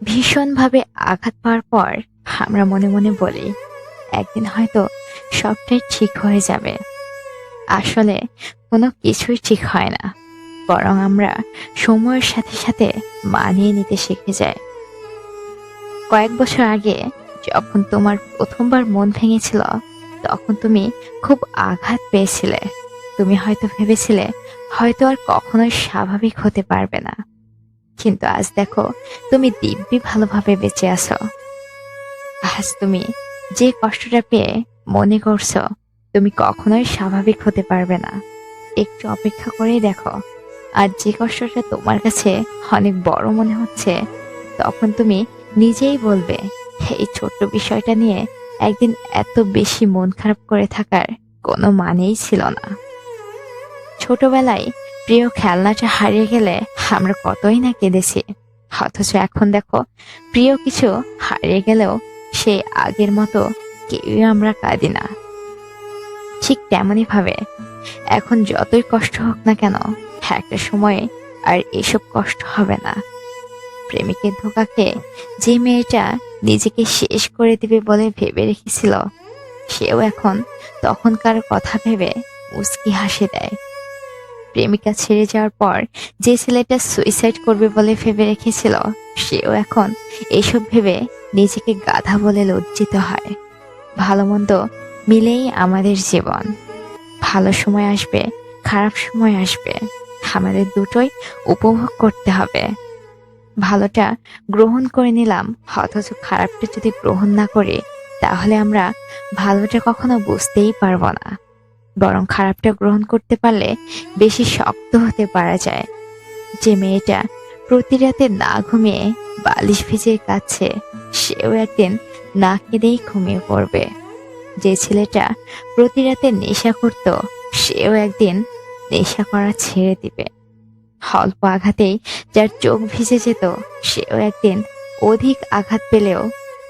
ভীষণভাবে আঘাত পাওয়ার পর আমরা মনে মনে বলি একদিন হয়তো সবটাই ঠিক হয়ে যাবে। আসলে কোনো কিছুই ঠিক হয় না, বরং আমরা সময়ের সাথে সাথে মানিয়ে নিতে শিখে যাই। কয়েক বছর আগে যখন তোমার প্রথমবার মন ভেঙেছিল, তখন তুমি খুব আঘাত পেয়েছিলে। তুমি হয়তো ভেবেছিলে হয়তো আর কখনোই স্বাভাবিক হতে পারবে না। কিন্তু আজ দেখো, তুমি দিব্যি ভালোভাবে বেঁচে আছো। আজ তুমি যে কষ্টটা পেয়ে মনে করছো তুমি কখনোই স্বাভাবিক হতে পারবে না, একটু অপেক্ষা করেই দেখো। আর যে কষ্টটা তোমার কাছে অনেক বড় মনে হচ্ছে, তখন তুমি নিজেই বলবে এই ছোট্ট বিষয়টা নিয়ে একদিন এত বেশি মন খারাপ করে থাকার কোনো মানেই ছিল না। ছোটবেলায় প্রিয় খেলনাটা হারিয়ে গেলে আমরা কতই না কেঁদেছি, অথচ এখন দেখো, প্রিয় কিছু হারিয়ে গেলেও সেই আগের মতো কেউই আমরা কাঁদি না। ঠিক তেমনই ভাবে এখন যতই কষ্ট হোক না কেন, একটা সময়ে আর এসব কষ্ট হবে না। প্রেমিকের ধোঁকা খেয়ে যে মেয়েটা নিজেকে শেষ করে দিবে বলে ভেবে রেখেছিল, সেও এখন তখনকার কথা ভেবে মুচকি হাসি দেয়। প্রেমিকা ছেড়ে যাওয়ার পর যে ছেলেটা সুইসাইড করবে বলে ভেবে রেখেছিল, সেও এখন এসব ভেবে নিজেকে গাধা বলে লজ্জিত হয়। ভালো মন্দ মিলেই আমাদের জীবন। ভালো সময় আসবে, খারাপ সময় আসবে, আমাদের দুটোই উপভোগ করতে হবে। ভালোটা গ্রহণ করে নিলাম, অথচ খারাপটা যদি গ্রহণ না করি, তাহলে আমরা ভালোটা কখনো বুঝতেই পারবো না। বরং খারাপটা গ্রহণ করতে পারলে বেশি শক্ত হতে পারা যায়। যে মেয়েটা প্রতি রাতে না ঘুমিয়ে বালিশ ভিজিয়ে কাঁদছে, সেও একদিন না কেঁদেই ঘুমিয়ে পড়বে। যে ছেলেটা প্রতি রাতে নেশা করত, সেও একদিন নেশা করা ছেড়ে দিবে। অল্প আঘাতেই যার চোখ ভিজে যেত, সেও একদিন অধিক আঘাত পেলেও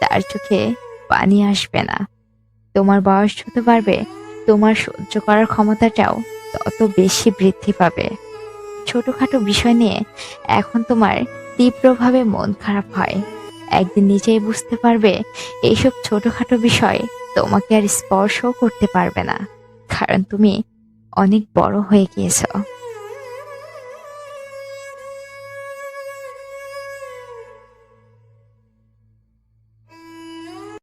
তার চোখে পানি আসবে না। তোমার বয়স যত বাড়বে, তোমার সহ্য করার ক্ষমতাটাও তত বেশি বৃদ্ধি পাবে। ছোটখাটো বিষয় নিয়ে এখন তোমার তীব্রভাবে মন খারাপ হয়, একদিন নিজেই বুঝতে পারবে এইসব ছোটখাটো বিষয় তোমাকে আর স্পর্শও করতে পারবে না, কারণ তুমি অনেক বড় হয়ে গিয়েছো।